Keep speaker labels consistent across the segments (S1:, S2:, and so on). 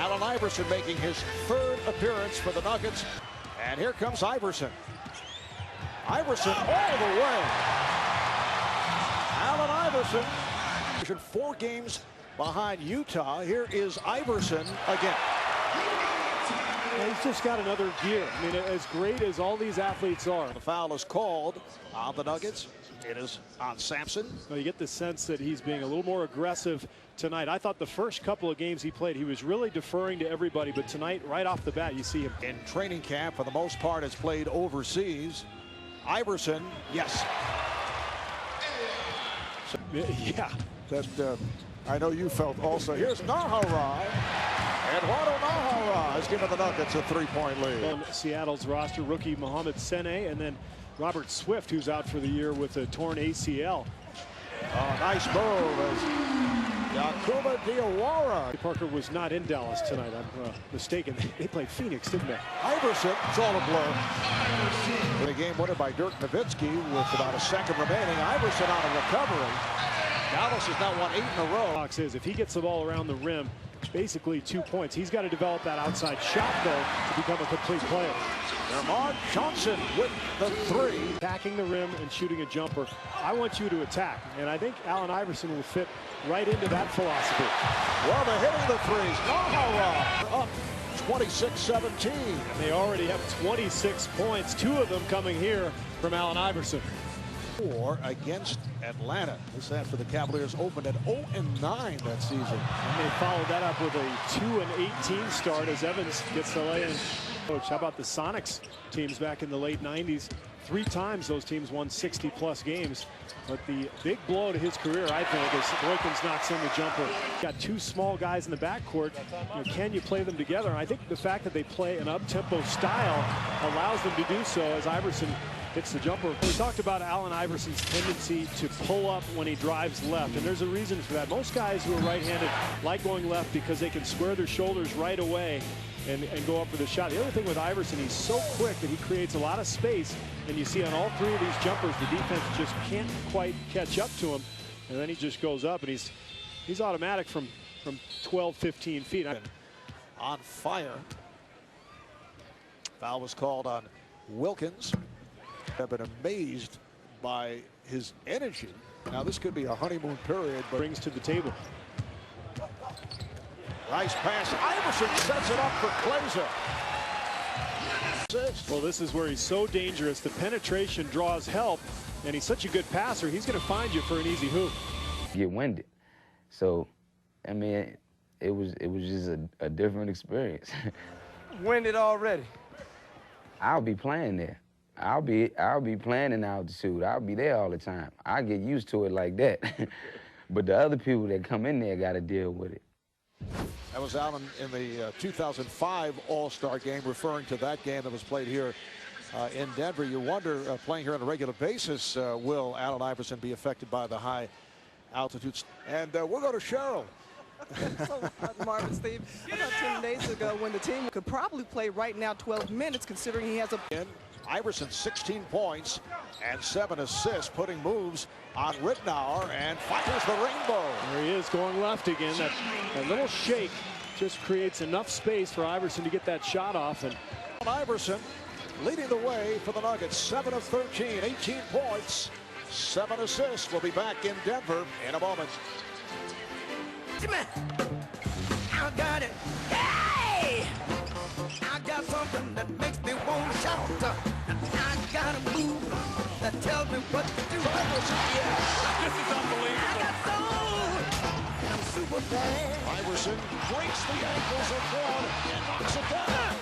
S1: Allen Iverson making his third appearance for the Nuggets. And here comes Iverson. Iverson all the way. Allen Iverson. 4 games behind Utah. Here is Iverson again.
S2: He's just got another gear. I mean, as great as all these athletes are.
S1: The foul is called on the Nuggets. It is on Sampson.
S2: Well, you get the sense that he's being a little more aggressive tonight. I thought the first couple of games he played, he was really deferring to everybody. But tonight, right off the bat, you see him.
S1: In training camp, for the most part, has played overseas. Iverson, yes.
S2: So, yeah.
S1: That I know you felt also. Here's Nahara. Eduardo Nahara has given the Nuggets a 3-point lead.
S2: On Seattle's roster, rookie Mohamed Sene, and then Robert Swift, who's out for the year with a torn ACL.
S1: Oh, nice move as Yakuba Diawara.
S2: Parker was not in Dallas tonight. I'm mistaken. They played Phoenix, didn't they?
S1: Iverson, it's all a blur. The game winner by Dirk Nowitzki with about a second remaining. Iverson on a recovery. Dallas has now won 8 in a row.
S2: Fox is, if he gets the ball around the rim, basically 2 points. He's got to develop that outside shot, though, to become a complete player.
S1: Mark Johnson with the 3.
S2: Attacking the rim and shooting a jumper. I want you to attack, and I think Allen Iverson will fit right into that philosophy.
S1: Well, they're hitting the threes. Nahara up 26-17.
S2: And they already have 26 points, 2 of them coming here from Allen Iverson.
S1: 4 against Atlanta. This after the Cavaliers opened at 0-9 that season.
S2: And they followed that up with a 2-18 start as Evans gets the lay-in. Coach, how about the Sonics teams back in the late 90s? 3 times those teams won 60-plus games. But the big blow to his career, I think, is Boykins knocks in the jumper. Got 2 small guys in the backcourt. Can you play them together? And I think the fact that they play an up-tempo style allows them to do so as Iverson hits the jumper. We talked about Allen Iverson's tendency to pull up when he drives left, and there's a reason for that. Most guys who are right-handed like going left because they can square their shoulders right away and go up for the shot. The other thing with Iverson, he's so quick that he creates a lot of space, and you see on all 3 of these jumpers, the defense just can't quite catch up to him, and then he just goes up, and he's automatic from 12, 15 feet.
S1: On fire. Foul was called on Wilkins. I've been amazed by his energy. Now this could be a honeymoon period, but
S2: brings to the table.
S1: Nice pass. Iverson sets it up for Glazer.
S2: Well, this is where he's so dangerous. The penetration draws help, and he's such a good passer. He's going to find you for an easy hoop.
S3: Get winded. So, I mean, it was just a different experience.
S4: Winded already.
S3: I'll be playing there. I'll be playing in altitude. I'll be there all the time. I get used to it like that. But the other people that come in there got to deal with it.
S1: That was Allen in the 2005 All-Star game, referring to that game that was played here in Denver. You wonder, playing here on a regular basis, will Allen Iverson be affected by the high altitudes? And we'll go to Cheryl.
S5: So, Marvin, Steve, I thought 10 days ago when the team could probably play right now 12 minutes, considering he has a...
S1: Iverson 16 points and 7 assists, putting moves on Rittenauer and fires the rainbow.
S2: There he is going left again. That little shake just creates enough space for Iverson to get that shot off. And
S1: Iverson leading the way for the Nuggets. 7 of 13, 18 points, 7 assists. We'll be back in Denver in a moment.
S6: I got it. Hey! I got something that makes me want to shout. I got a move that tells me what to do.
S1: Yeah.
S6: This is unbelievable. I got soul. I'm super bad.
S1: Iverson breaks the ankles of one and knocks it down.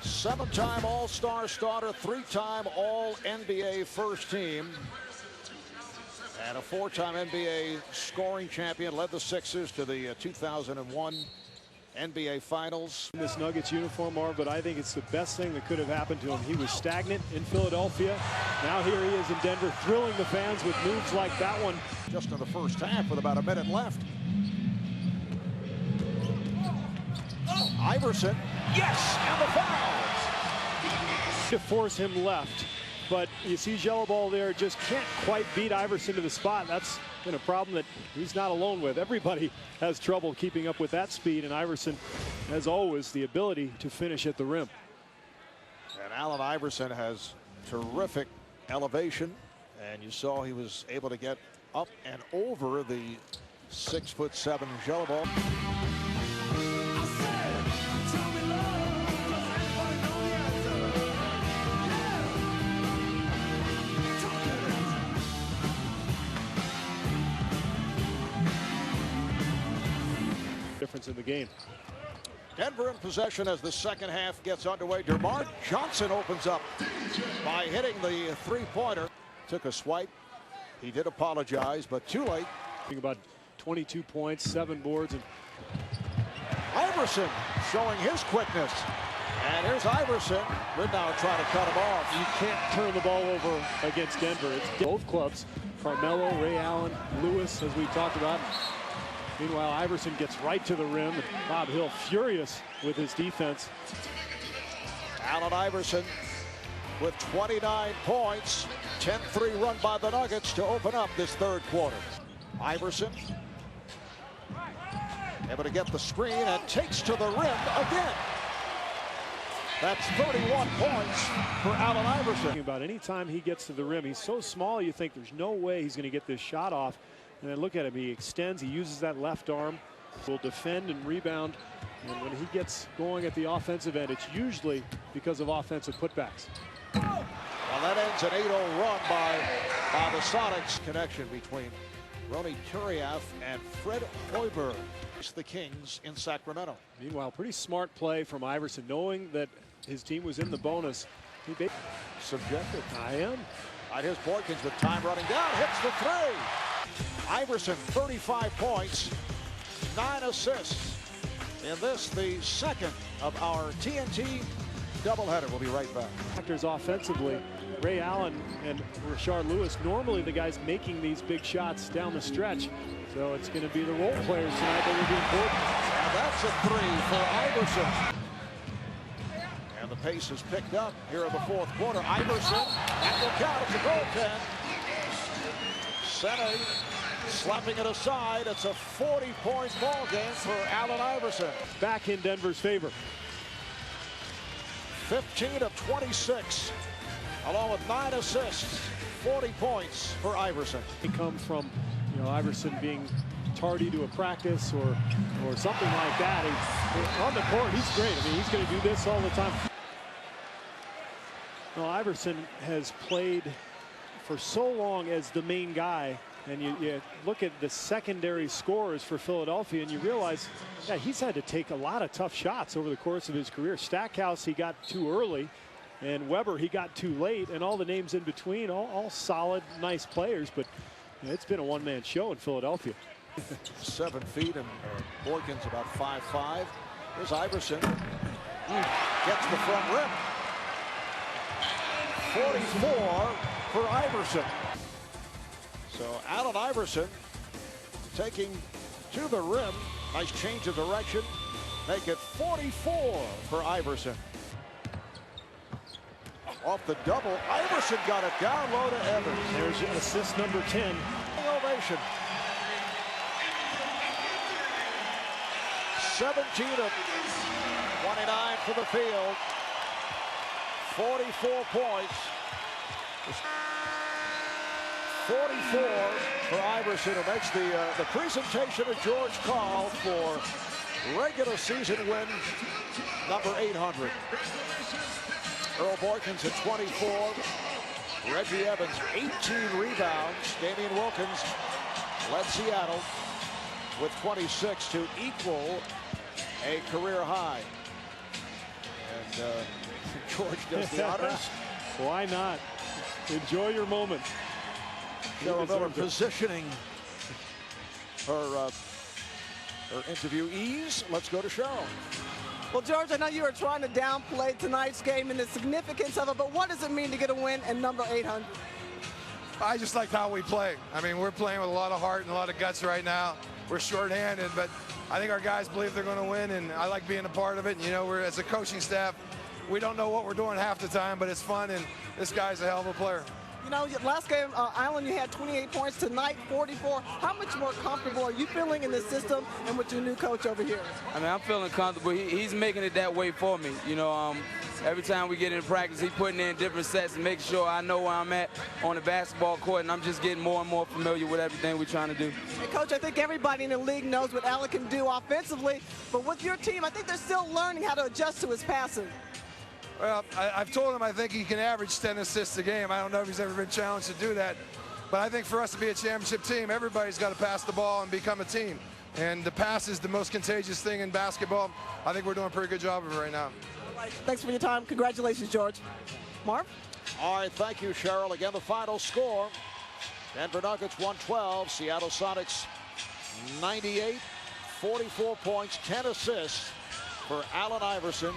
S1: 7-time All-Star starter, 3-time All-NBA first team, and a 4-time NBA scoring champion. Led the Sixers to the 2001 NBA Finals.
S2: In this Nuggets uniform, Marv, but I think it's the best thing that could have happened to him. He was stagnant in Philadelphia. Now here he is in Denver, thrilling the fans with moves like that one.
S1: Just in the first half with about a minute left. Oh, Iverson, yes, and the foul.
S2: To force him left, but you see Jello Ball there, just can't quite beat Iverson to the spot. That's been a problem that he's not alone with. Everybody has trouble keeping up with that speed, and Iverson has always the ability to finish at the rim.
S1: And Allen Iverson has terrific elevation, and you saw he was able to get up and over the 6'7" jello ball.
S2: Difference in the game.
S1: Denver in possession as the second half gets underway. DeMar Johnson opens up by hitting the three-pointer. Took a swipe. He did apologize, but too late.
S2: Think about 22 points, 7 boards, and
S1: Iverson showing his quickness. And here's Iverson. We're now trying to cut him off.
S2: you can't turn the ball over against Denver. It's both clubs, Carmelo, Ray Allen, Lewis, as we talked about. Meanwhile, Iverson gets right to the rim, and Bob Hill furious with his defense.
S1: Allen Iverson with 29 points. 10-3 run by the Nuggets to open up this third quarter. Iverson able to get the screen and takes to the rim again. That's 31 points for Allen Iverson.
S2: About any time he gets to the rim, he's so small you think there's no way he's going to get this shot off. And then look at him, he extends, he uses that left arm, will defend and rebound. And when he gets going at the offensive end, it's usually because of offensive putbacks.
S1: Well, that ends an 8-0 run by the Sonics. Connection between Ronny Turiaf and Fred Hoiberg. It's the Kings in Sacramento.
S2: Meanwhile, pretty smart play from Iverson, knowing that his team was in the bonus. He
S1: Subjective.
S2: I am.
S1: Right, here's Boykins with time running down, hits the three. Iverson, 35 points, 9 assists. In this, the second of our TNT doubleheader. We'll be right back.
S2: Factors offensively, Ray Allen and Rashard Lewis, normally the guys making these big shots down the stretch. So it's going to be the role players tonight that will be important.
S1: And that's a three for Iverson. And the pace is picked up here in the fourth quarter. Iverson, that will count. It's a goaltend. Sene slapping it aside. It's a 40-point ball game for Allen Iverson.
S2: Back in Denver's favor.
S1: 15 of 26, along with 9 assists, 40 points for Iverson.
S2: He comes from, Iverson being tardy to a practice or something like that. On the court, he's great. I mean, he's going to do this all the time. Well, Iverson has played for so long as the main guy, and you look at the secondary scorers for Philadelphia and you realize, yeah, he's had to take a lot of tough shots over the course of his career. Stackhouse, he got too early, and Weber, he got too late, and all the names in between, all solid, nice players, but it's been a one-man show in Philadelphia.
S1: 7 feet, and Boykins about 5'5". Here's Iverson. Gets the front rim. 44 for Iverson. So Allen Iverson taking to the rim. Nice change of direction. Make it 44 for Iverson. Off the double, Iverson got it down low to Evans.
S2: There's assist number 10.
S1: Ovation. 17 of 29 for the field. 44 points. 44 for Iverson, who makes the presentation of George Karl for regular season win number 800. Earl Boykins at 24. Reggie Evans, 18 rebounds. Damian Wilkins led Seattle with 26 to equal a career high. And George does the honors.
S2: Why not? Enjoy your moment.
S1: Cheryl Miller positioning her interviewees. Let's go to Cheryl.
S5: Well, George, I know you were trying to downplay tonight's game and the significance of it, but what does it mean to get a win in number 800?
S4: I just like how we play. I mean, we're playing with a lot of heart and a lot of guts right now. We're shorthanded, but I think our guys believe they're going to win, and I like being a part of it. And, we're, as a coaching staff, we don't know what we're doing half the time, but it's fun, and this guy's a hell of a player.
S5: You know, last game, Allen, you had 28 points. Tonight, 44. How much more comfortable are you feeling in this system and with your new coach over here?
S3: I mean, I'm feeling comfortable. He's making it that way for me. You know, every time we get into practice, he's putting in different sets and making sure I know where I'm at on the basketball court, and I'm just getting more and more familiar with everything we're trying to do.
S5: Hey, Coach, I think everybody in the league knows what Allen can do offensively, but with your team, I think they're still learning how to adjust to his passing.
S4: Well, I've told him I think he can average 10 assists a game. I don't know if he's ever been challenged to do that. But I think for us to be a championship team, everybody's got to pass the ball and become a team. And the pass is the most contagious thing in basketball. I think we're doing a pretty good job of it right now.
S5: All right, thanks for your time. Congratulations, George. Marv?
S1: All right, thank you, Cheryl. Again, the final score. Denver Nuggets 112, Seattle Sonics 98, 44 points, 10 assists for Allen Iverson.